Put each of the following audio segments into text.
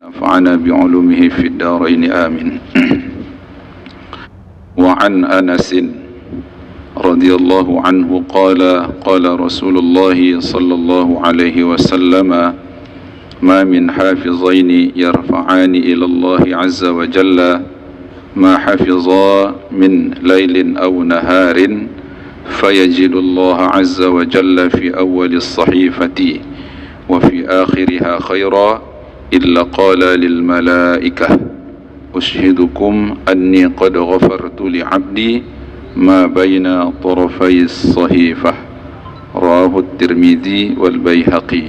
نفعنا بعلومه في الدارين آمين. وعن أنس رضي الله عنه قال قال رسول الله صلى الله عليه وسلم ما من حافظين يرفعان إلى الله عز وجل ما حفظا من ليل أو نهار فيجد الله عز وجل في أول الصحيفة وفي آخرها خيرا إلا قال للملائكة أشهدكم أني قد غفرت لعبدي ما بين طرفي الصحيفة رواه الترمذي والبيهقي.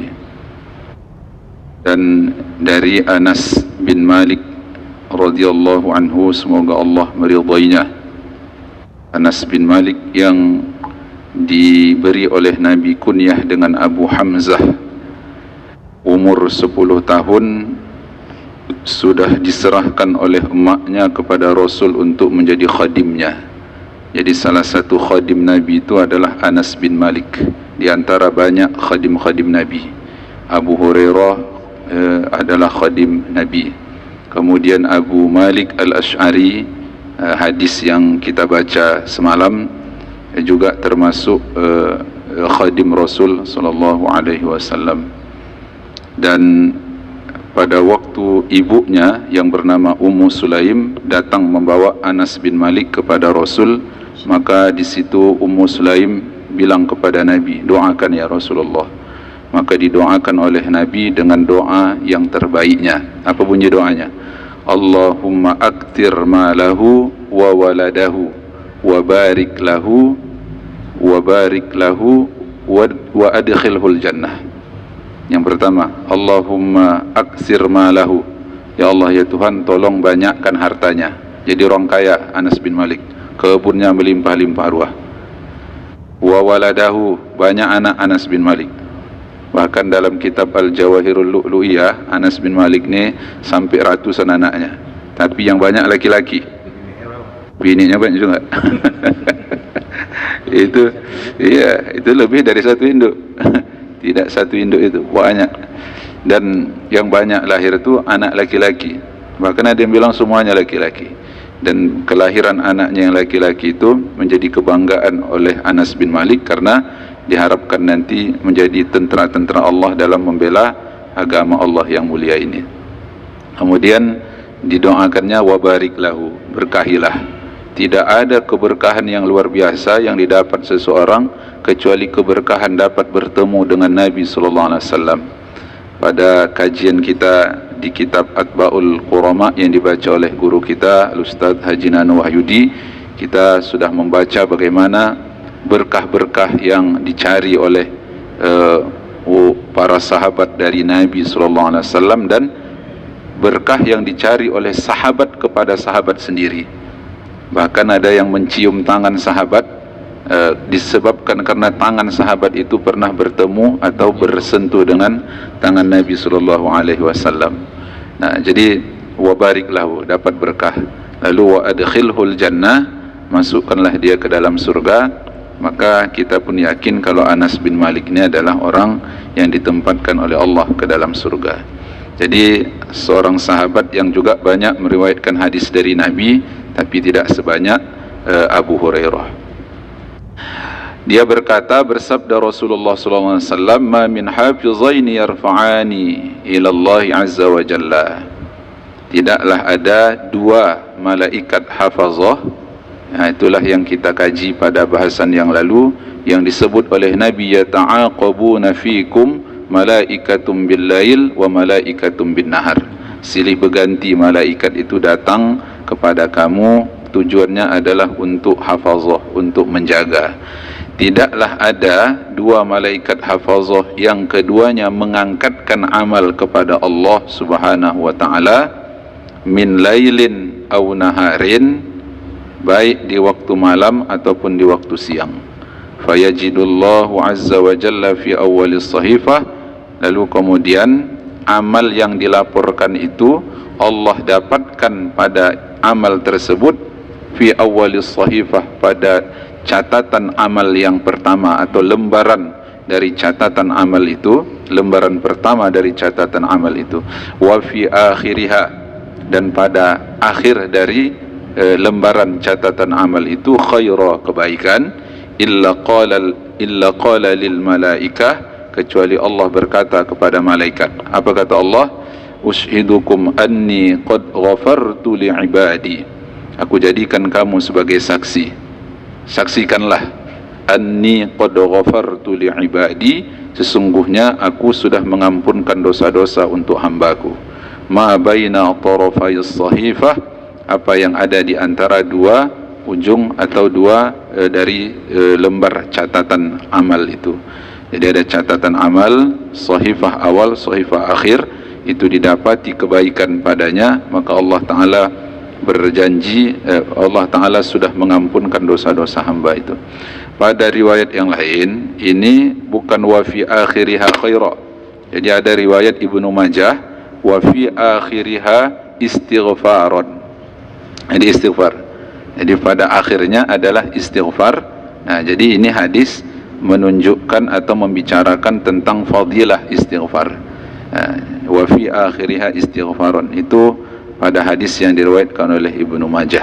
Dan dari Anas bin Malik radhiyallahu anhu, semoga Allah meridainya. Anas bin Malik yang diberi oleh Nabi kunyah dengan Abu Hamzah, umur 10 tahun sudah diserahkan oleh emaknya kepada Rasul untuk menjadi khadimnya. Jadi salah satu khadim Nabi itu adalah Anas bin Malik, di antara banyak khadim-khadim Nabi. Abu Hurairah adalah khadim Nabi. Kemudian Abu Malik al-Ash'ari, hadis yang kita baca semalam, juga termasuk khadim Rasul sallallahu alaihi wasallam. Dan pada waktu ibunya yang bernama Ummu Sulaim datang membawa Anas bin Malik kepada Rasul, maka di situ Ummu Sulaim bilang kepada Nabi, doakan ya Rasulullah. Maka didoakan oleh Nabi dengan doa yang terbaiknya. Apa bunyi doanya? Allahumma aktir malahu wa waladahu wa barik lahu wa adkhilhul jannah. Yang pertama, Allahumma aksir malahu, ya Allah ya Tuhan, tolong banyakkan hartanya. Jadi orang kaya Anas bin Malik, kebunnya melimpah-limpah ruah. Wa waladahu, banyak anak Anas bin Malik. Bahkan dalam kitab Al-Jawahirul Lu'lu'iyah, Anas bin Malik ni sampai ratusan anaknya, tapi yang banyak laki-laki, bininya banyak juga. Itu itu lebih dari satu induk. Tidak satu induk, itu banyak. Dan yang banyak lahir itu anak laki-laki. Bahkan ada yang bilang semuanya laki-laki. Dan kelahiran anaknya yang laki-laki itu menjadi kebanggaan oleh Anas bin Malik, karena diharapkan nanti menjadi tentera-tentera Allah dalam membela agama Allah yang mulia ini. Kemudian didoakannya wabarik lahu, berkahilah. Tidak ada keberkahan yang luar biasa yang didapat seseorang kecuali keberkahan dapat bertemu dengan Nabi sallallahu alaihi wasallam. Pada kajian kita di kitab Atba'ul Qurama yang dibaca oleh guru kita Ustaz Haji Nano Wahyudi, kita sudah membaca bagaimana berkah-berkah yang dicari oleh para sahabat dari Nabi sallallahu alaihi wasallam, dan berkah yang dicari oleh sahabat kepada sahabat sendiri. Bahkan ada yang mencium tangan sahabat disebabkan karena tangan sahabat itu pernah bertemu atau bersentuh dengan tangan Nabi sallallahu alaihi wasallam. Nah, jadi wabarik lahu, dapat berkah. Lalu wa adkhilhul jannah, masukkanlah dia ke dalam surga. Maka kita pun yakin kalau Anas bin Malik ini adalah orang yang ditempatkan oleh Allah ke dalam surga. Jadi seorang sahabat yang juga banyak meriwayatkan hadis dari Nabi, tapi tidak sebanyak Abu Hurairah. Dia berkata, bersabda Rasulullah sallallahu alaihi wasallam, "Ma min hafizaini yarfa'ani ila Allah azza wa jalla." Tidaklah ada dua malaikat hafazah. Nah, itulah yang kita kaji pada bahasan yang lalu, yang disebut oleh Nabi, yata'aqabuna fikum malaikatum bil-lail wa malaikatum bin-nahar. Silih berganti malaikat itu datang kepada kamu, tujuannya adalah untuk hafazah, untuk menjaga. Tidaklah ada dua malaikat hafazah yang keduanya mengangkatkan amal kepada Allah Subhanahu wa taala min lailin aw naharin, baik di waktu malam ataupun di waktu siang. Fayajidullahu azza wa jalla fi awwalis sahifah, lalu kemudian amal yang dilaporkan itu Allah dapatkan pada amal tersebut fi awwalis sahifah, pada catatan amal yang pertama atau lembaran dari catatan amal itu. lembaran pertama dari catatan amal itu. Wa fi akhiriha, dan pada akhir dari lembaran catatan amal itu, khaira, kebaikan, illa qala lil malaikah, kecuali Allah berkata kepada malaikat. Apa kata Allah? Ushidukum anni qad ghafartu li ibadi, aku jadikan kamu sebagai saksi, saksikanlah, anni qad ghafartu li ibadi, sesungguhnya aku sudah mengampunkan dosa-dosa untuk hambaku. Ma baina tarafayis sahifah, apa yang ada di antara dua ujung atau dua dari lembar catatan amal itu. Jadi ada catatan amal, sahifah awal, sahifah akhir, itu didapati kebaikan padanya, maka Allah Ta'ala berjanji, Allah Ta'ala sudah mengampunkan dosa-dosa hamba itu. Pada riwayat yang lain, ini bukan wa fi akhiriha khaira. Jadi ada riwayat Ibnu Majah, wa fi akhiriha istighfaron. Jadi istighfar. Jadi pada akhirnya adalah istighfar. Nah, jadi ini hadis menunjukkan atau membicarakan tentang fadilah istighfar. Wa fi akhiriha istighfaron, itu pada hadis yang diriwayatkan oleh Ibnu Majah.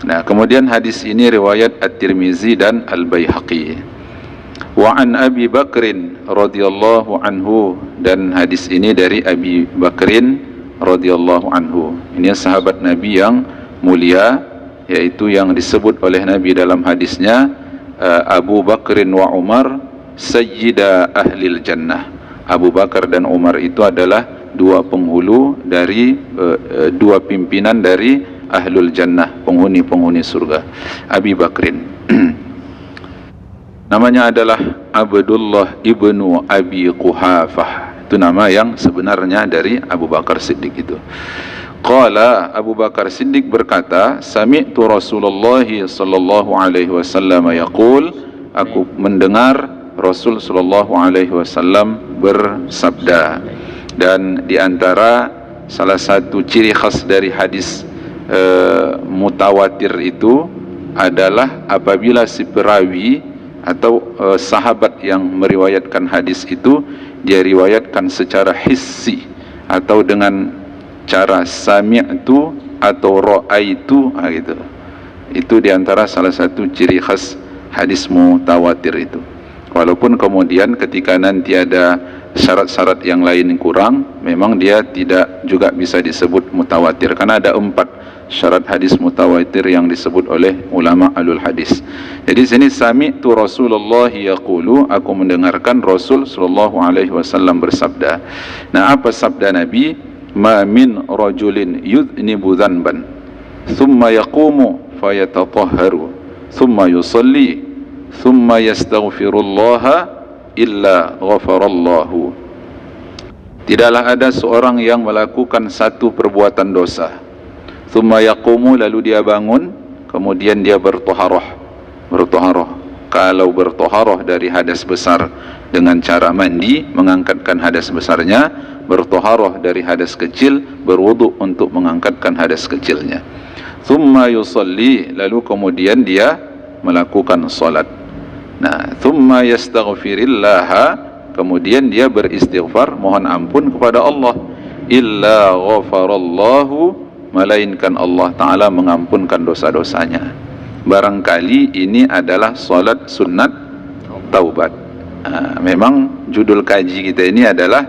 Nah, kemudian hadis ini riwayat At-Tirmizi dan Al-Baihaqi. Wa an Abi Bakrin radhiyallahu anhu, dan hadis ini dari Abi Bakrin radhiyallahu anhu. Ini sahabat Nabi yang mulia, yaitu yang disebut oleh Nabi dalam hadisnya, Abu Bakrin wa Umar sayyida ahlil jannah. Abu Bakar dan Umar itu adalah dua penghulu dari dua pimpinan dari ahlul jannah, penghuni-penghuni surga. Abi Bakrin namanya adalah Abdullah ibnu Abi Quhafah, itu nama yang sebenarnya dari Abu Bakar Siddiq itu. Qala, Abu Bakar Siddiq berkata, sami'tu Rasulullah sallallahu alaihi wasallam yaqul, aku mendengar Rasul sallallahu alaihi wasallam bersabda. Dan di antara salah satu ciri khas dari hadis mutawatir itu adalah apabila si perawi atau sahabat yang meriwayatkan hadis itu, dia riwayatkan secara hissi atau dengan cara sami'tu atau ra'aitu, gitu. Itu diantara salah satu ciri khas hadis mutawatir itu. Walaupun kemudian ketika nanti ada syarat-syarat yang lain kurang, memang dia tidak juga bisa disebut mutawatir, karena ada 4 syarat hadis mutawatir yang disebut oleh ulama alul hadis. Jadi sini sami'tu Rasulullah yaqulu, aku mendengarkan Rasul sallallahu alaihi wasallam bersabda. Nah, apa sabda Nabi? Ma min rajulin yudhnibu dhanban thumma yaqumu fayatatahharu thumma yusalli thumma yastaghfirullaha illa ghafarallahu. Tidaklah ada seorang yang melakukan satu perbuatan dosa, thumma yaqumu, lalu dia bangun, kemudian dia bertoharoh. Kalau bertoharoh dari hadas besar dengan cara mandi, mengangkatkan hadas besarnya, bertoharoh dari hadas kecil, berwudu untuk mengangkatkan hadas kecilnya. Thumma yusalli, lalu kemudian dia melakukan salat. Nah, thumma yastaghfirillaha, kemudian dia beristighfar, mohon ampun kepada Allah. Illa ghafarallahu, melainkan Allah Ta'ala mengampunkan dosa-dosanya. Barangkali ini adalah salat sunnat taubat. Memang judul kaji kita ini adalah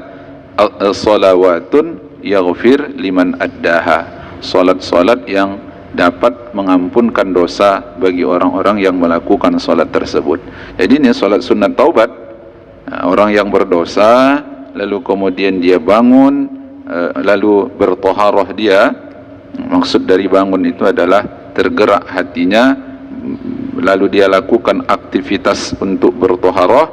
salawatun yaghfir liman addaha, salat-salat yang dapat mengampunkan dosa bagi orang-orang yang melakukan salat tersebut. Jadi ini salat sunnat taubat. Orang yang berdosa lalu kemudian dia bangun, lalu bertoharoh dia, maksud dari bangun itu adalah tergerak hatinya, lalu dia lakukan aktivitas untuk bertoharoh,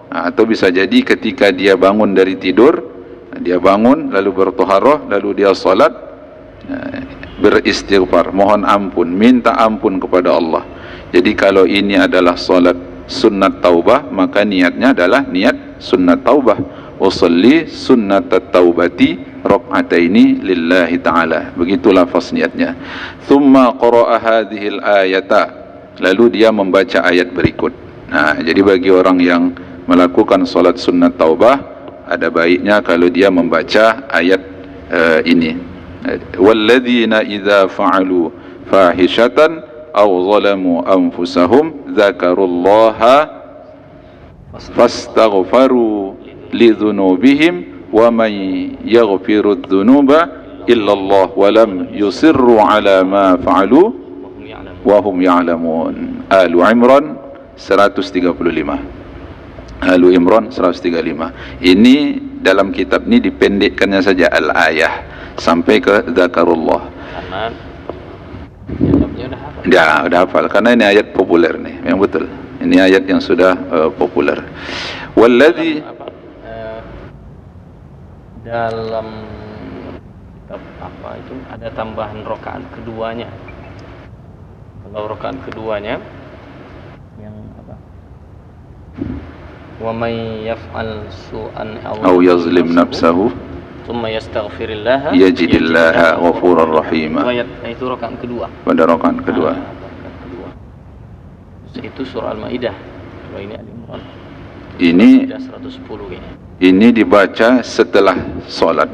atau bisa jadi ketika dia bangun dari tidur, dia bangun lalu bertoharoh, lalu dia salat, beristighfar, mohon ampun, minta ampun kepada Allah. Jadi kalau ini adalah salat sunnat taubah, maka niatnya adalah niat sunnat taubah. Usalli sunnat taubati rak'ataini lillahi ta'ala, begitu lafaz niatnya. Thumma qara'a hadhil ayata, lalu dia membaca ayat berikut. Nah, jadi bagi orang yang melakukan salat sunnat taubah, ada baiknya kalau dia membaca ayat ini. Walladzina idza fa'alu fahishatan aw zalamu anfusahum dzakarullaha fastaghfaru lidzunubihim wa man yaghfiru dzunuba illallah wa lam yusirru ala ma fa'alu wa hum ya'lamun. Alu Imran 135. Alu Imran 135. Ini dalam kitab ini dipendekkannya saja al-ayah sampai ke zakarullah. Karena udah hafal karena ini ayat populer nih, memang betul. Ini ayat yang sudah populer. Walladzi dalam kitab apa itu ada tambahan rakaat keduanya. Kalau rakaat keduanya yang apa? Wa may yaf'al su'an aw yazlim nafsahu thumma yastaghfirillah yajidillaha ghafurar rahima. Itu rakaat kedua. Pada rakaat kedua. Itu surah Al-Maidah. Coba ini Al-Imran. Ini 110 kayaknya. Ini dibaca setelah solat.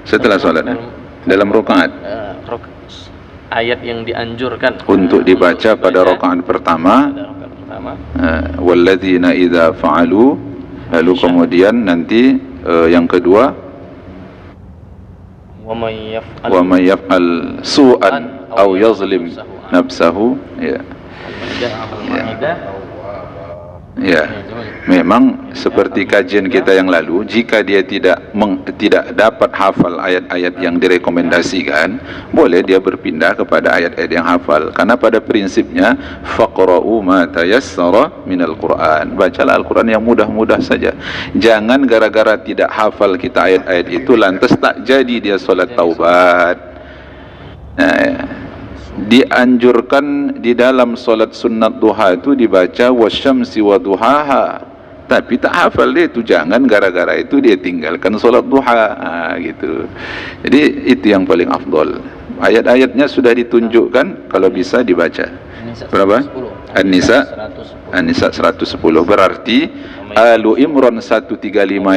Setelah solat. Dalam rakaat. Ayat yang dianjurkan untuk dibaca pada rakaat pertama. Walladzina idza fa'alu, lalu kemudian nanti yang kedua wa may yaf'al su'an aw yazlim nafsahu. Ya. Ya, memang seperti kajian kita yang lalu, jika dia tidak dapat hafal ayat-ayat yang direkomendasikan, boleh dia berpindah kepada ayat-ayat yang hafal. Karena pada prinsipnya faqra'u ma tayassara minal Qur'an. Bacalah Al-Qur'an yang mudah-mudah saja. Jangan gara-gara tidak hafal kita ayat-ayat itu lantas tak jadi dia solat taubat. Nah, ya. Dianjurkan di dalam solat sunat duha itu dibaca wasyamsi wa duhaha, tapi tak hafal dia itu, jangan gara-gara itu dia tinggalkan solat duha. Gitu. Jadi itu yang paling afdol. Ayat-ayatnya sudah ditunjukkan, kalau bisa dibaca. Berapa? An-Nisa 110. Berarti Alu Imran 135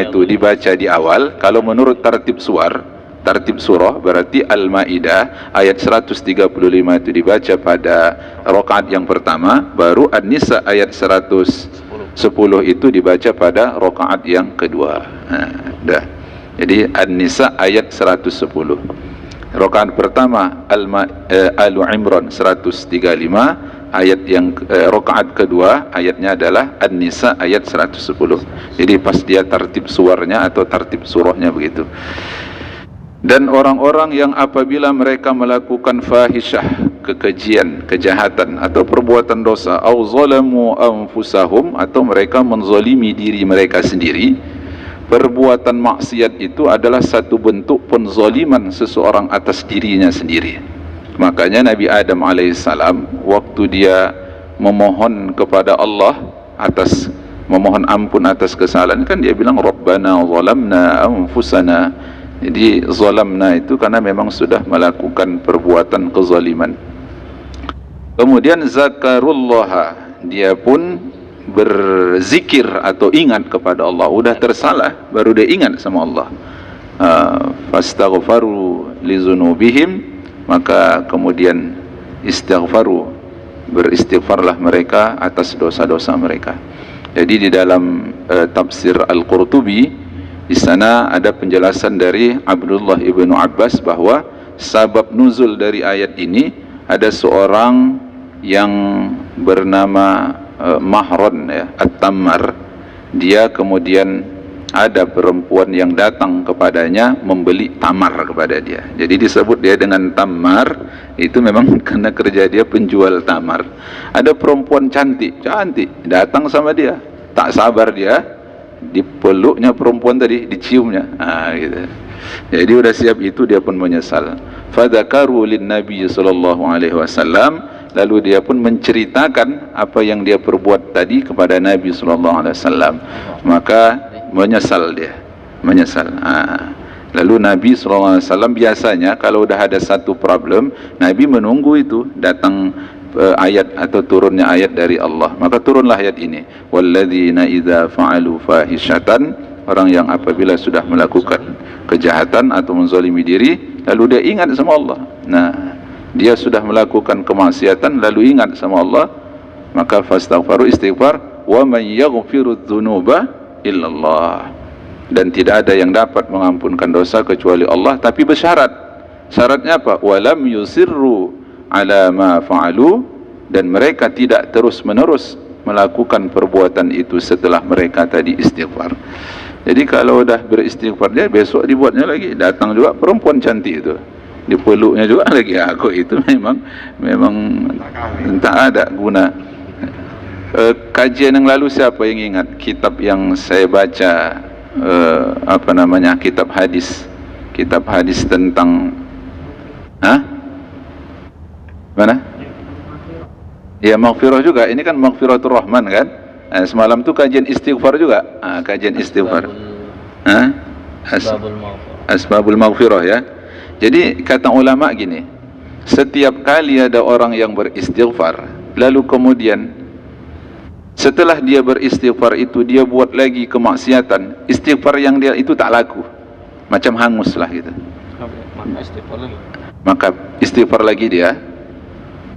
itu dibaca di awal. Kalau menurut tertib surah berarti Al-Maidah ayat 135 itu dibaca pada rakaat yang pertama, baru An-Nisa ayat 110 itu dibaca pada rakaat yang kedua. Dah. Jadi An-Nisa ayat 110. Rakaat pertama Alu Imran 135, ayat yang rakaat kedua ayatnya adalah An-Nisa ayat 110. Jadi pas dia tertib suaranya atau tertib surahnya begitu. Dan orang-orang yang apabila mereka melakukan fahisyah, kekejian, kejahatan atau perbuatan dosa, au zalamu anfusahum, atau mereka menzalimi diri mereka sendiri, perbuatan maksiat itu adalah satu bentuk penzaliman seseorang atas dirinya sendiri. Makanya Nabi Adam alaihissalam waktu dia memohon kepada Allah memohon ampun atas kesalahan, kan dia bilang Rabbana zalamna anfusana. Jadi zalamna itu karena memang sudah melakukan perbuatan kezaliman. Kemudian zakarullah, dia pun berzikir atau ingat kepada Allah. Udah tersalah baru dia ingat sama Allah. Fastaghfaru lizunubihim, maka kemudian beristighfarlah mereka atas dosa-dosa mereka. Jadi di dalam tafsir Al-Qurtubi, di sana ada penjelasan dari Abdullah ibnu Abbas bahwa sabab nuzul dari ayat ini, ada seorang yang bernama Mahron, ya, At-Tammar. Dia kemudian ada perempuan yang datang kepadanya membeli tamar kepada dia. Jadi disebut dia dengan Tammar itu memang karena kerja dia penjual tamar. Ada perempuan cantik datang sama dia, tak sabar dia dipeluknya perempuan tadi, diciumnya. Gitu. Jadi udah siap itu dia pun menyesal. Fadzakaru lin Nabi sallallahu alaihi wasallam, lalu dia pun menceritakan apa yang dia perbuat tadi kepada Nabi sallallahu alaihi wasallam. Maka menyesal dia. Lalu Nabi sallallahu alaihi wasallam biasanya kalau udah ada satu problem, Nabi menunggu itu, datang ayat atau turunnya ayat dari Allah. Maka turunlah ayat ini, walladzina idza fa'alu fahishatan, orang yang apabila sudah melakukan kejahatan atau menzalimi diri lalu dia ingat sama Allah. Nah, dia sudah melakukan kemaksiatan lalu ingat sama Allah, maka fastaghfaru, istighfar, wa man yaghfiru dzunuba illallah, dan tidak ada yang dapat mengampunkan dosa kecuali Allah, tapi bersyarat. Syaratnya apa? Walam yusirru ala ma fa'alu, dan mereka tidak terus-menerus melakukan perbuatan itu setelah mereka tadi istighfar. Jadi kalau dah beristighfar dia, besok dibuatnya lagi, datang juga perempuan cantik itu, dipeluknya juga lagi. Aku itu memang tak ada guna. Kajian yang lalu siapa yang ingat kitab yang saya baca, kitab hadis tentang mana? Ya, maghfirah juga. Ini kan maghfiratur rahman kan. Semalam tu kajian istighfar juga. Kajian istighfar. Asbabul maghfirah ya. Jadi kata ulama gini, setiap kali ada orang yang beristighfar, lalu kemudian setelah dia beristighfar itu dia buat lagi kemaksiatan, istighfar yang dia itu tak laku, macam hangus lah gitu. Maka istighfar lagi dia.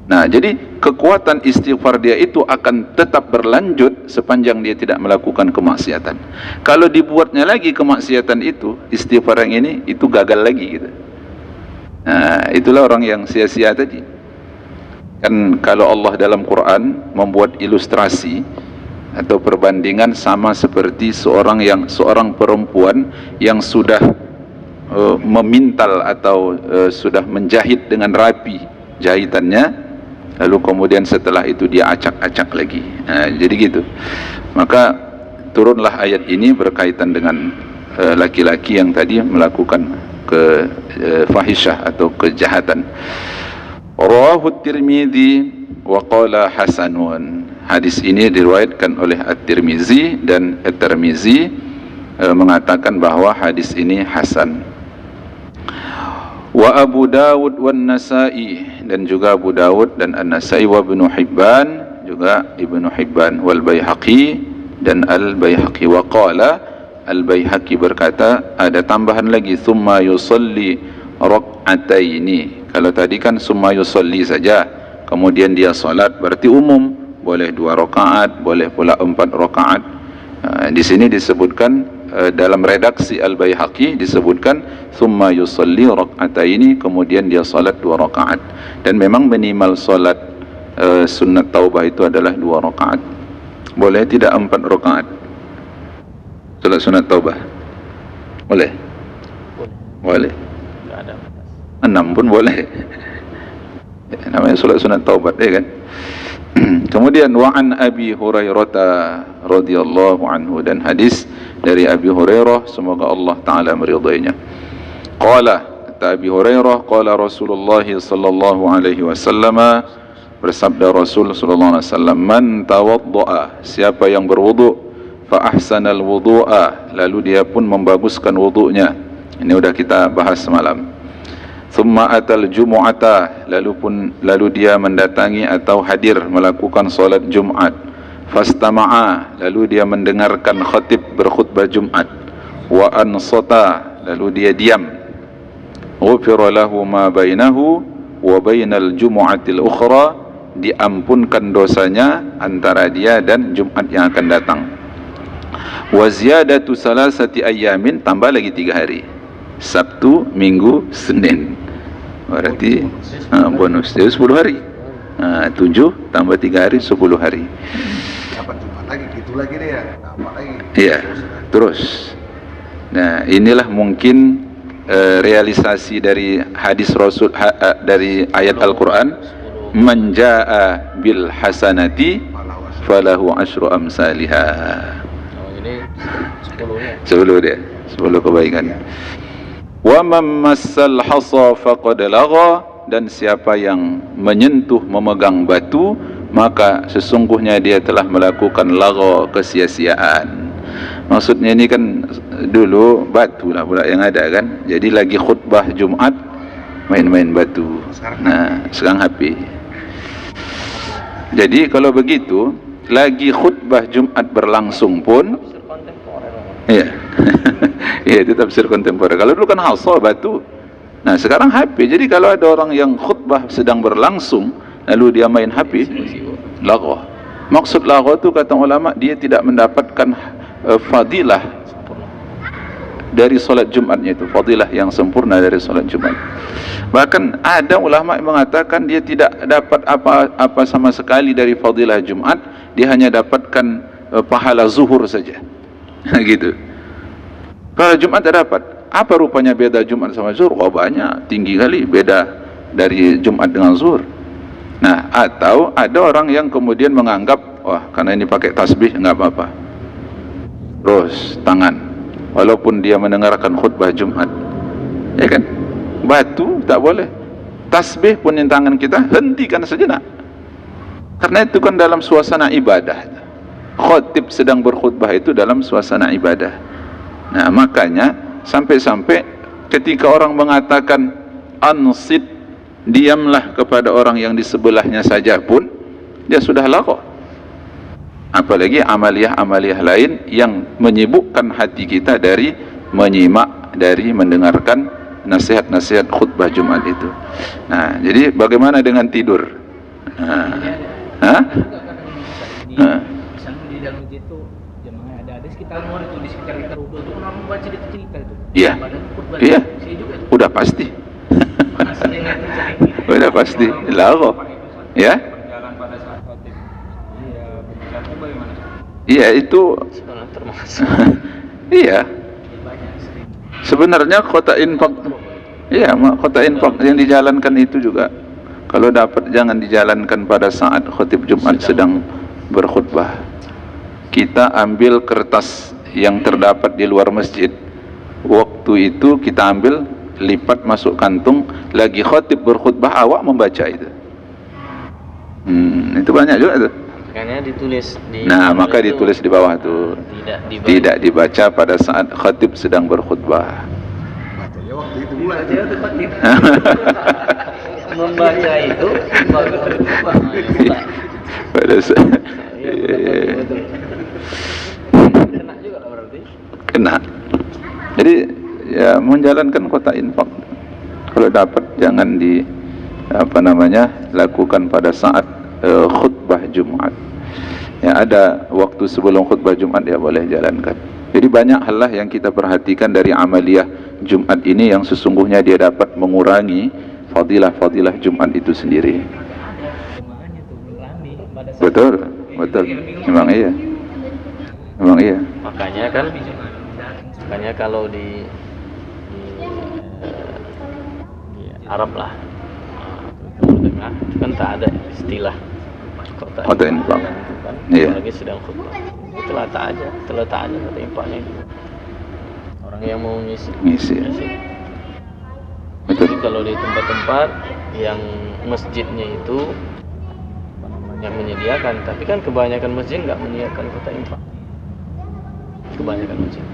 Nah, jadi kekuatan istighfar dia itu akan tetap berlanjut sepanjang dia tidak melakukan kemaksiatan. Kalau dibuatnya lagi kemaksiatan itu, istighfar yang ini itu gagal lagi gitu. Nah, itulah orang yang sia-sia tadi. Kan kalau Allah dalam Quran membuat ilustrasi atau perbandingan sama seperti seorang perempuan yang sudah memintal atau sudah menjahit dengan rapi jahitannya, lalu kemudian setelah itu dia acak-acak lagi. Jadi gitu. Maka turunlah ayat ini berkaitan dengan laki-laki yang tadi melakukan fahisyah atau kejahatan. Rawahu Tirmidzi wa qala hasanun. Hadis ini diriwayatkan oleh At-Tirmizi, dan At-Tirmizi mengatakan bahwa hadis ini hasan. Wa Abu Dawud wan Nasa'i, dan juga Abu Dawud dan An-Nasa'i, wa Ibnu Hibban, juga Ibnu Hibban, wal Baihaqi, dan Al-Baihaqi. Wa qala, Al-Baihaqi berkata, ada tambahan lagi, thumma yusalli rak'ataini. Kalau tadi kan summa yusalli saja, kemudian dia salat, berarti umum, boleh 2 rakaat, boleh pula 4 rakaat. Di sini disebutkan dalam redaksi Al-Baihaqi disebutkan summa yusalli rak'ataini, kemudian dia salat 2 rakaat. Dan memang minimal salat sunat taubah itu adalah 2 rakaat. Boleh tidak 4 rakaat salat sunat taubah? Boleh? Boleh. 6 pun boleh. Namanya salat sunat taubat kan. Kemudian wa an Abi Hurairah radhiyallahu anhu, dan hadis dari Abi Hurairah, semoga Allah taala meridainya. Qala, kata Abi Hurairah, qala Rasulullah sallallahu alaihi wasallam, bersabda Rasul sallallahu alaihi wasallam, man tawaddaa, siapa yang berwudu, fa ahsanal wudu'a, lalu dia pun membaguskan wudunya. Ini sudah kita bahas semalam. Thumma atal jumu'ata, lalu dia mendatangi atau hadir melakukan solat Jumat. Fastama'a, lalu dia mendengarkan khatib berkhutbah Jumat. Wa ansata, lalu dia diam. Ghufira lahu ma bainahu wa bainal jumu'atil ukhra, diampunkan dosanya antara dia dan Jumat yang akan datang. Wa ziyadatu salasati ayyamin, tambah lagi 3 hari, Sabtu, Minggu, Senin. Berarti bonus jadi 10 hari. 7 tambah 3 hari, 10 hari. Dapat Jumat lagi, gitu lagi deh ya. Tambah lagi. Iya, terus. Nah, inilah mungkin realisasi dari hadis Rasul, dari ayat Al-Qur'an, man jaa bil hasanati falahu asyru amsalha. Ini 10 kebaikan. Wa man massal hasa faqad lagha, dan siapa yang menyentuh, memegang batu, maka sesungguhnya dia telah melakukan lagha, kesia-siaan. Maksudnya ini kan dulu batu lah pula yang ada kan, jadi lagi khutbah Jumat main-main batu. Nah, sekarang HP. Jadi kalau begitu, lagi khutbah Jumat berlangsung pun, Tafsir kontemporer. iya, iya itu tafsir kontemporer. Kalau dulu kan hasa batu, nah sekarang HP. Jadi kalau ada orang yang khutbah sedang berlangsung, lalu dia main HP, laghah. Maksud laghah itu kata ulama, dia tidak mendapatkan fadilah dari solat Jumatnya itu, fadilah yang sempurna dari solat Jumat. Bahkan ada ulama yang mengatakan dia tidak dapat apa-apa sama sekali dari fadilah Jumat, dia hanya dapatkan pahala zuhur saja. Gitu. Kalau Jumat tak dapat, apa rupanya beda Jumat sama zuhur? Oh banyak, tinggi kali beda dari Jumat dengan zuhur. Nah, atau ada orang yang kemudian menganggap, wah karena ini pakai tasbih enggak apa-apa, terus tangan, walaupun dia mendengarkan khutbah Jumat, ya kan? Batu tak boleh, tasbih pun di tangan kita hentikan sejenak, karena itu kan dalam suasana ibadah. Khotib sedang berkhutbah itu dalam suasana ibadah. Nah makanya sampai-sampai ketika orang mengatakan ansit, diamlah kepada orang yang di sebelahnya saja pun, dia sudah laghah. Apalagi amaliyah-amaliyah lain yang menyibukkan hati kita dari menyimak, dari mendengarkan nasihat-nasihat khutbah Jumat itu. Nah, jadi bagaimana dengan tidur? Misalnya di dalam masjid itu jemaah ada sekitar luar itu, di sekitar kita rudul itu orang membaca cerita itu. Iya. Iya. Udah pasti. Udah pasti laghah. Ya? Berjalan pada saat khotib. Iya, berbicara bagaimana? Iya, itu Sebenarnya termasuk. iya. Banyak sering. Sebenarnya kota infak, iya, kota infak yang dijalankan itu juga, kalau dapat jangan dijalankan pada saat khotib Jumat sedang berkhutbah. Kita ambil kertas yang terdapat di luar masjid, waktu itu kita ambil, lipat masuk kantung, lagi khotib berkhutbah awak membaca itu. Itu banyak juga tuh. Makanya ditulis di. Nah, maka ditulis di bawah tuh. Tidak dibaca pada saat khatib sedang berkhutbah. Bacanya waktu itu pula. Membaca itu bagus berkhutbah. Pada saat Kena juga lah berarti. kena. Jadi ya menjalankan kota infak. Kalau dapat jangan lakukan pada saat khutbah Jumat. Ya, ada waktu sebelum khutbah Jumat dia boleh jalankan. Jadi banyak hal lah yang kita perhatikan dari amaliyah Jumat ini yang sesungguhnya dia dapat mengurangi fadilah-fadilah Jumat itu sendiri. Jemaahnya tuh berlami pada saat Betul, betul. Memang iya. Memang iya. Makanya kalau di Arab lah, Timur Tengah itu kan tak ada istilah Kota infak. kan, Iya. lagi sedang khutbah. Itu terletak aja kota infaknya itu. Orang yang mau ngisi. Betul. Jadi kalau di tempat-tempat yang masjidnya itu yang menyediakan, tapi kan kebanyakan masjid nggak menyediakan kota infak. Kebanyakan masjid.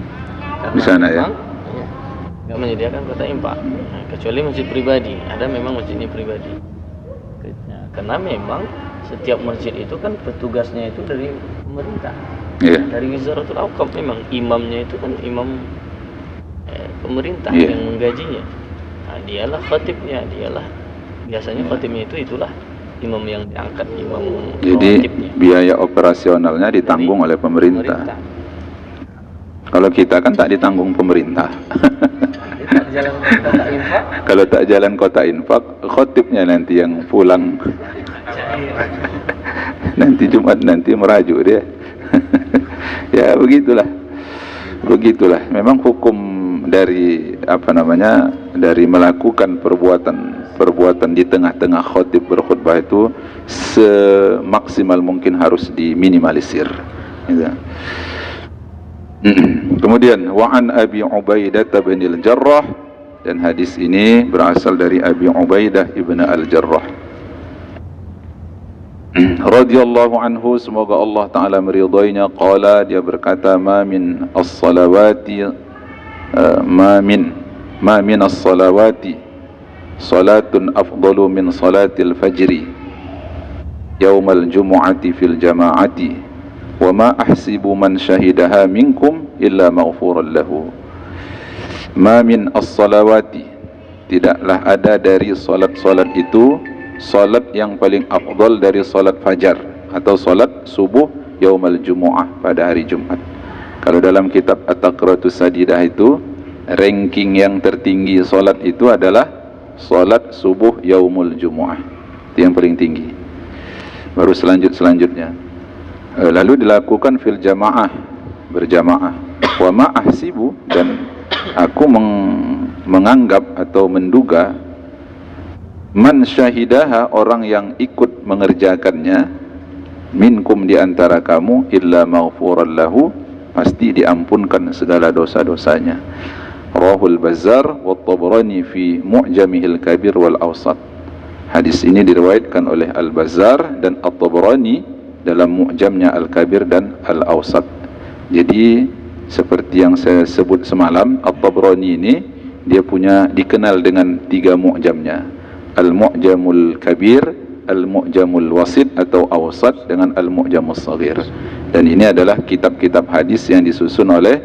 Karena Di sana ya? memang, iya, nggak menyediakan kota infak. Nah, kecuali masjid pribadi, ada memang masjidnya pribadi. Nah, karena memang setiap masjid itu kan petugasnya itu dari pemerintah, dari Wizaratul Awqaf. Memang imamnya itu kan imam pemerintah yang menggajinya. Nah, dialah khatibnya, biasanya khatibnya itulah imam yang diangkat, imam Jadi khatibnya. biaya operasionalnya ditanggung oleh pemerintah. Kalau kita kan tak ditanggung pemerintah. Jalan kota infak. Kalau tak jalan kota infak, khotibnya nanti yang pulang. Nanti Jumat nanti merajuk dia. Ya begitulah. Memang hukum dari dari melakukan perbuatan di tengah-tengah khotib berkhutbah itu semaksimal mungkin harus diminimalisir. Gitu. Kemudian wa'an Abi Ubaidah bin al-Jarrah, dan hadis ini berasal dari Abi Ubaidah ibn al-Jarrah radhiyallahu anhu, semoga Allah taala meridainya. Qala, dia berkata, ma min as-salawati salatun afdalu min salatil fajri yaumal jumu'ati fil jama'ati wa ma ahsibu man syahidaha minkum illa maghfuran lahu. Ma min as-salawati, tidaklah ada dari solat-solat itu solat yang paling afdal dari solat fajar atau solat subuh yaumal jumu'ah, pada hari Jumat. Kalau dalam kitab At-Taqratus Sadidah itu, ranking yang tertinggi solat itu adalah solat subuh yaumul jumu'ah, itu yang paling tinggi. Baru selanjutnya lalu dilakukan fil jamaah, berjamaah. Wa ma ahsibu, dan aku menganggap atau menduga, man syahidaha, orang yang ikut mengerjakannya, minkum, di antara kamu, illa maghfuran lahu, pasti diampunkan segala dosa-dosanya. Rawahul Bazzar wa Tabrani fi Mu'jamihil Kabir wal Awsat. Hadis ini diriwayatkan oleh Al-Bazzar dan At-Tabrani dalam Mu'jamnya Al-Kabir dan Al-Awsat. Jadi seperti yang saya sebut semalam, At-Tabrani ini dia dikenal dengan 3 mu'jamnya: Al-Mu'jamul Kabir, Al-Mu'jamul Wasit atau Awsat, dengan Al-Mu'jamul Saghir. Dan ini adalah kitab-kitab hadis yang disusun oleh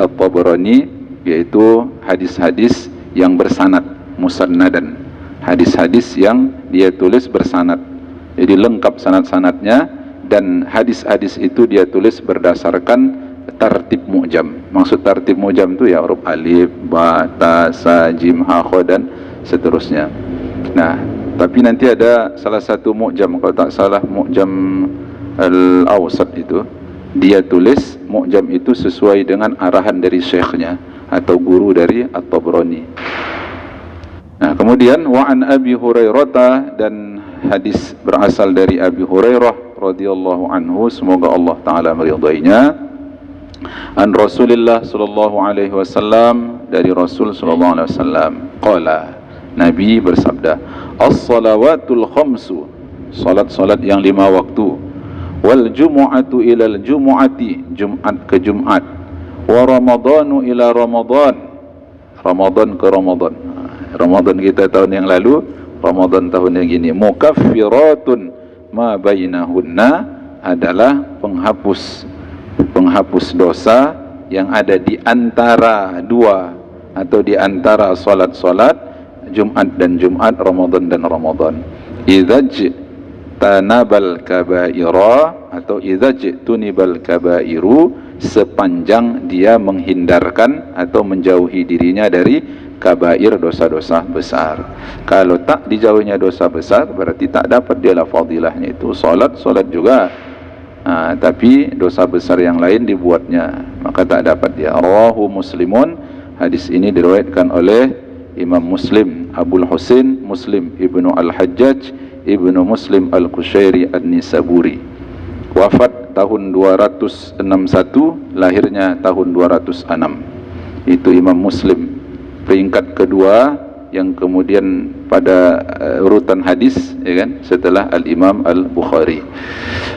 At-Tabrani, yaitu hadis-hadis yang bersanad, musannadan, hadis-hadis yang dia tulis bersanad. Jadi lengkap sanad-sanadnya, dan hadis-hadis itu dia tulis berdasarkan tartib mu'jam. Maksud tartib mu'jam itu ya huruf alif, ba, ta, sa, jim, ha, kha, dan seterusnya. Nah, tapi nanti ada salah satu mu'jam, kalau tak salah mu'jam Al-Awsat itu, dia tulis mu'jam itu sesuai dengan arahan dari syekhnya atau guru dari At-Tabrani. Nah, kemudian wa an Abi Hurairah, dan hadis berasal dari Abi Hurairah radhiyallahu anhu, semoga Allah taala meridainya, an Rasulillah sallallahu alaihi wasallam, dari Rasul sallallahu alaihi wasallam, qala, Nabi bersabda, as-salawatul khamsu, salat-salat yang 5 waktu, wal jumu'atu ilal jumu'ati, Jumat ke Jumat, wa ramadhanu ila ramadhan, Ramadan ke Ramadan. Ramadan kita tahun yang lalu, Ramadan tahun yang ini, mukaffiratun ma bainahunna, adalah penghapus dosa yang ada di antara dua atau di antara salat-salat Jumat dan Jumat, Ramadan dan Ramadan. Idzaj tanabal kabaira, atau idzaj tunibal kabairu, sepanjang dia menghindarkan atau menjauhi dirinya dari kabair, dosa-dosa besar. Kalau tak dijauhinya dosa besar, berarti tak dapat dia fadilahnya itu. Solat juga, tapi dosa besar yang lain dibuatnya, maka tak dapat dia. Rawahu Muslimun, hadis ini diriwayatkan oleh Imam Muslim, Abul Husain Muslim ibnu Al-Hajjaj ibnu Muslim Al-Qushairi An-Nisaburi. Wafat tahun 261, lahirnya tahun 206. Itu Imam Muslim, peringkat kedua yang kemudian pada urutan hadis, ya kan, setelah Al-Imam Al-Bukhari.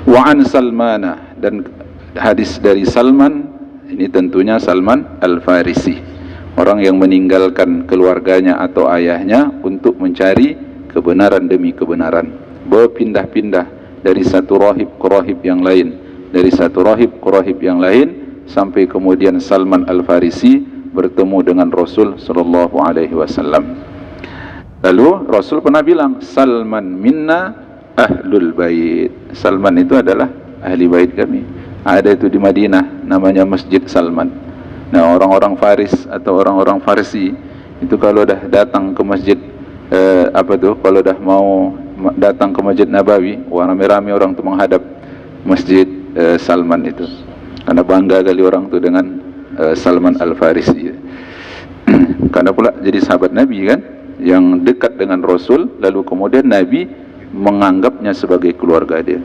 Wa an Salmana, dan hadis dari Salman, ini tentunya Salman Al-Farisi, orang yang meninggalkan keluarganya atau ayahnya untuk mencari kebenaran demi kebenaran, berpindah-pindah dari satu rahib ke rahib yang lain, dari satu rahib ke rahib yang lain, sampai kemudian Salman Al-Farisi bertemu dengan Rasul sallallahu alaihi wasallam. Lalu Rasul pernah bilang, Salman minna ahlul bait. Salman itu adalah ahli bait kami. Ada itu di Madinah, namanya Masjid Salman. Nah, orang-orang Faris atau orang-orang Farsi itu kalau dah datang ke masjid kalau dah mau datang ke Masjid Nabawi, wah, rame-rame orang tu menghadap Masjid Salman itu, karena bangga kali orang tu dengan Salman Al-Farisi. Karena pula jadi sahabat Nabi kan, yang dekat dengan Rasul, lalu kemudian Nabi menganggapnya sebagai keluarga dia.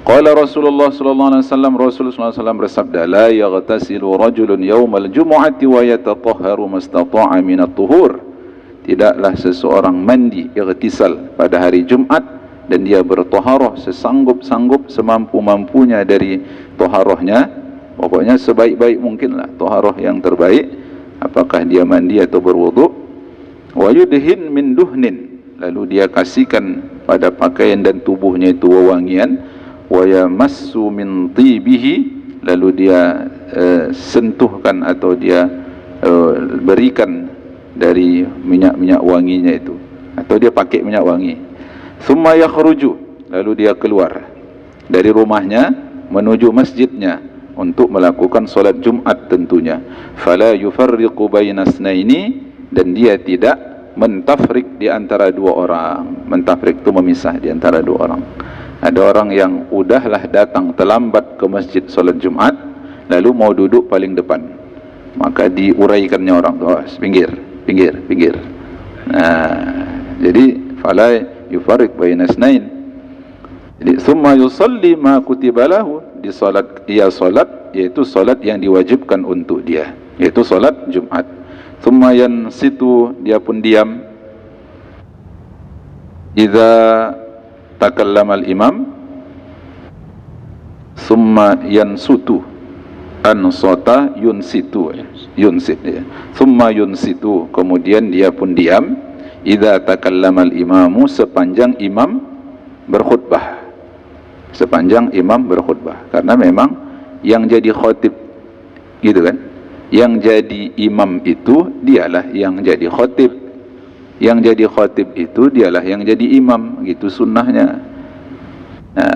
Qala Rasulullah sallallahu alaihi wasallam, Rasul sallallahu alaihi wasallam bersabda, la yaghtasilu rajulun yaumal jumu'ati wa yatatahharu mastata'a min at-tuhur. Tidaklah seseorang mandi ightisal pada hari Jumat dan dia bertaharah sesanggup-sanggup, semampu-mampunya dari taharahnya, pokoknya sebaik-baik mungkinlah taharah yang terbaik, apakah dia mandi atau berwudu. Wa yudhin min duhnin, lalu dia kasihkan pada pakaian dan tubuhnya itu wewangian, wa yamassu min tibihi, lalu dia sentuhkan atau dia berikan dari minyak-minyak wanginya itu, atau dia pakai minyak wangi. Thumma yakhruju, lalu dia keluar dari rumahnya menuju masjidnya untuk melakukan solat Jumat tentunya. Fala yufarriqu baina itsnaini, dan dia tidak mentafrik di antara dua orang. Mentafrik itu memisah di antara dua orang. Ada orang yang udahlah datang terlambat ke masjid solat Jumat, lalu mau duduk paling depan, maka diuraikannya orang tu, oh, pinggir. Jadi fala yufarriq baina itsnain. Jadi summa yusalli ma kutiba lahu, di salat, ia salat, yaitu salat yang diwajibkan untuk dia, yaitu salat Jumat. Summa yansitu, dia pun diam. Idza takallama al-imam, summa yansutu, ansata yunsitu, yunsit ya. Summa yunsitu, kemudian dia pun diam. Idza takallama al-imamu, sepanjang imam berkhutbah. Sepanjang imam berkhutbah, karena memang yang jadi khatib gitu kan, yang jadi imam itu dialah yang jadi khatib, yang jadi khatib itu dialah yang jadi imam, gitu sunnahnya.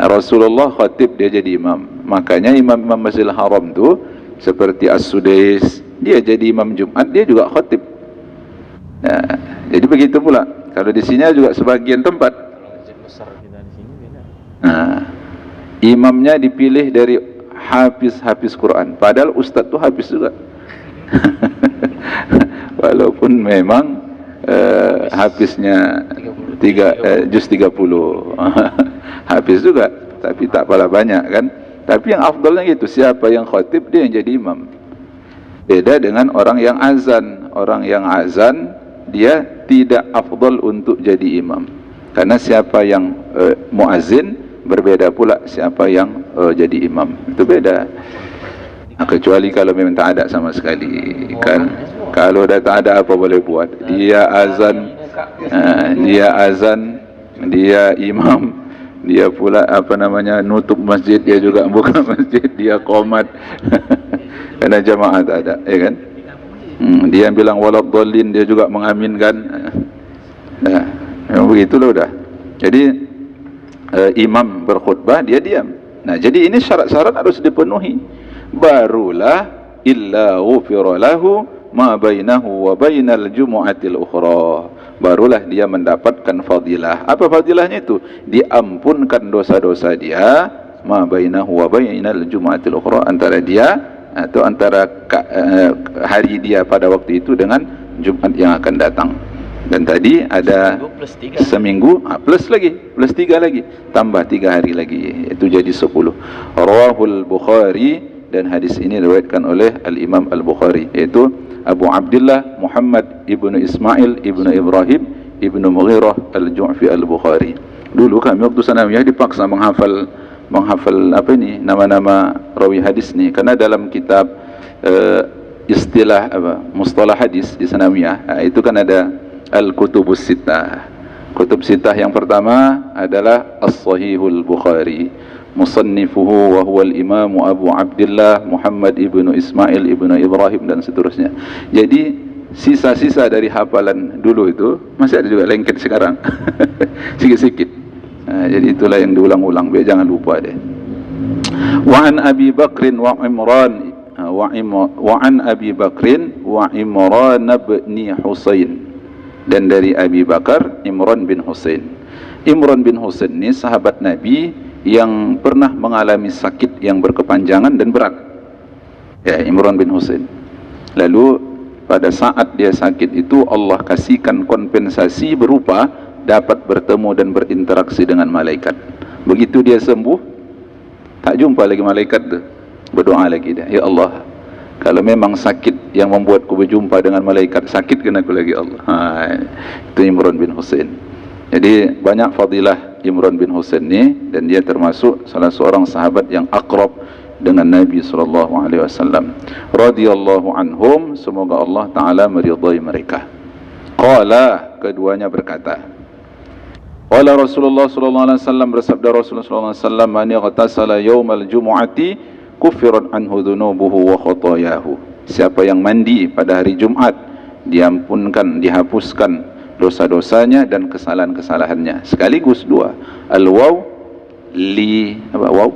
Rasulullah khatib, dia jadi imam. Makanya imam-imam Masjidil Haram tu seperti As-Sudais, dia jadi imam Jumat, dia juga khatib. Jadi begitu pula kalau di sini juga sebagian tempat. Kalau masjid besar kita di sini beda. Imamnya dipilih dari hafiz Quran, padahal ustaz tu hafiz juga. Walaupun memang hafiznya juz 30 hafiz juga, tapi tak pala banyak kan. Tapi yang afdalnya gitu, siapa yang khatib dia yang jadi imam. Beda dengan orang yang azan. Orang yang azan dia tidak afdal untuk jadi imam, karena siapa yang muazzin berbeda pula siapa yang jadi imam, itu beda. Kecuali kalau memang tak ada sama sekali kan. Kalau dah tak ada apa boleh buat, dia azan, dia imam, dia pula apa namanya nutup masjid, dia juga buka masjid, dia qomat. Karena jamaah tak ada, ya kan. Dia yang bilang waladhdallin, dia juga mengaminkan. Memang begitulah udah. Jadi imam berkhutbah, dia diam. Nah, jadi ini syarat-syarat harus dipenuhi, barulah illa ghufira lahu ma bainahu wa bainal jumu'atil ukhra, barulah dia mendapatkan fadilah. Apa fadilahnya itu? Diampunkan dosa-dosa dia, ma bainahu wa bainal jumu'atil ukhra, antara dia atau antara hari dia pada waktu itu dengan Jumat yang akan datang. Dan tadi ada seminggu plus 3 lagi, tambah 3 hari lagi, itu jadi 10. Rawahul Bukhari, dan hadis ini diriwayatkan oleh Al-Imam Al-Bukhari, yaitu Abu Abdullah Muhammad ibnu Ismail ibnu Ibrahim ibnu Mughirah Al-Ju'fi Al-Bukhari. Dulu kami waktu sanawiyah dipaksa menghafal apa ini, nama-nama rawi hadis ni, karena dalam kitab istilah mustalah hadis di sanawiyah itu kan ada Al-Kutubus Sittah. Kutub Sittah yang pertama adalah As-Sahihul Bukhari, musannifuhu wa huwa al-Imam Abu Abdullah Muhammad ibnu Ismail ibnu Ibrahim, dan seterusnya. Jadi sisa-sisa dari hafalan dulu itu masih ada juga, lengket sekarang. Sikit-sikit. Jadi itulah yang diulang-ulang, biar jangan lupa deh. Wa an Abi Bakrin wa Imran wa an Abi Bakrin wa Imran bin Husain, dan dari Abi Bakar Imran bin Husain. Imran bin Husain ini sahabat Nabi yang pernah mengalami sakit yang berkepanjangan dan berat. Ya, Imran bin Husain. Lalu pada saat dia sakit itu Allah kasihkan kompensasi berupa dapat bertemu dan berinteraksi dengan malaikat. Begitu dia sembuh, tak jumpa lagi malaikat tu. Berdoa lagi dia, ya Allah, kalau memang sakit yang membuatku berjumpa dengan malaikat, sakitkan aku lagi Allah. Itu Imran bin Husain. Jadi banyak fadilah Imran bin Husain ni, dan dia termasuk salah seorang sahabat yang akrab dengan Nabi SAW. Radiyallahu anhum, semoga Allah Ta'ala meridai mereka. Qala, keduanya berkata, Qala Rasulullah sallallahu alaihi wasallam, bersabda Rasulullah sallallahu alaihi wasallam, man yaghtasala yaumal jumu'ati kufirat anhu dhunubuhu wa khatayahu. Siapa yang mandi pada hari Jumat, diampunkan, dihapuskan dosa-dosanya dan kesalahan-kesalahannya. Sekaligus dua. Al-waw li apa waw?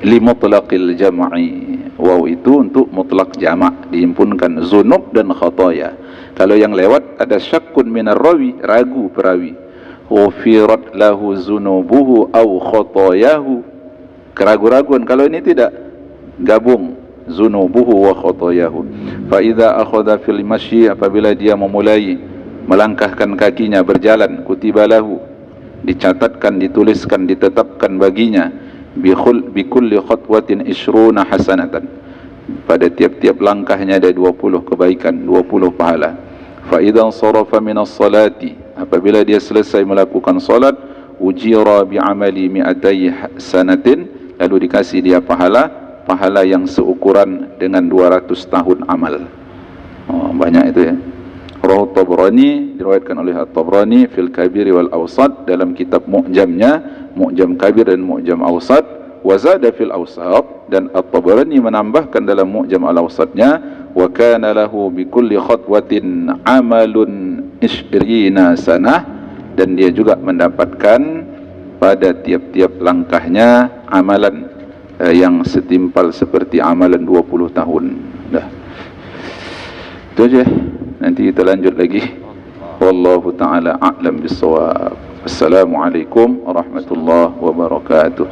Li mutlaqil jam'i. Waw itu untuk mutlak jamak, dihimpunkan zunub dan khataya. Kalau yang lewat ada syakkun minar rawi, ragu perawi. Ghufirat lahu zunubuhu aw khatayahu. Keraguan-raguan. Kalau ini tidak, gabung zunubuhu wa khatayahu. Fa idza akhadha fil masyi, apabila dia memulai melangkahkan kakinya berjalan, kutiba lahu, dicatatkan, dituliskan, ditetapkan baginya bi kulli khatwatin 20 hasanatan. Pada tiap-tiap langkahnya ada 20 kebaikan, 20 pahala. Fa idza sarafa minas salati, apabila dia selesai melakukan salat, ujira bi amali mi'atai sanatin, lalu dikasih dia pahala yang seukuran dengan 200 tahun amal. Oh, banyak itu ya. Rawahu Tabrani, diriwayatkan oleh At-Tabrani fil Kabir wal Awsat, dalam kitab Mu'jamnya, Mu'jam Kabir dan Mu'jam Awsat. Wa zada fil Awsat, dan At-Tabrani menambahkan dalam Mu'jam al-Awsatnya, wa kana lahu bi kulli khatwatin amalun 20 sanah, dan dia juga mendapatkan pada tiap-tiap langkahnya amalan yang setimpal seperti amalan 20 tahun. Dah. Itu aja. Nanti kita lanjut lagi. Wallahu ta'ala a'lam bissawab. Assalamualaikum warahmatullahi wabarakatuh.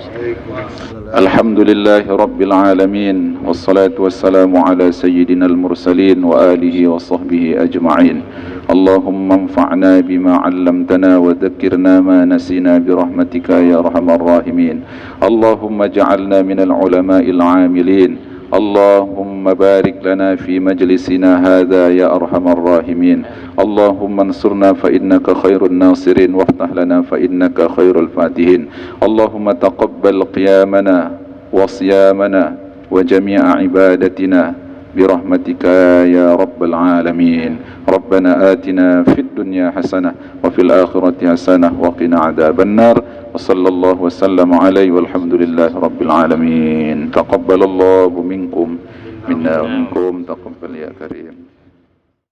Alhamdulillahi rabbil alamin, wassalatu wassalamu ala sayyidinal mursalin wa alihi wa sahbihi ajma'in. Allahumma anfa'na bima 'allamtana wa dhakkirna ma nasina bi rahmatika ya arhamar rahimin. Allahumma ja'alna minal ulama'il 'amilin. اللهم بارك لنا في مجلسنا هذا يا أرحم الراحمين. اللهم انصرنا فإنك خير الناصرين، وافتح لنا فإنك خير الفاتحين. اللهم تقبل قيامنا وصيامنا وجميع عبادتنا برحمتك يا رب العالمين. ربنا آتنا في الدنيا حسنة وفي الآخرة حسنة وقنا عذاب النار. وصلى الله وسلم عليه والحمد لله رب العالمين. تقبل الله منكم منا ومنكم، تقبل يا كريم.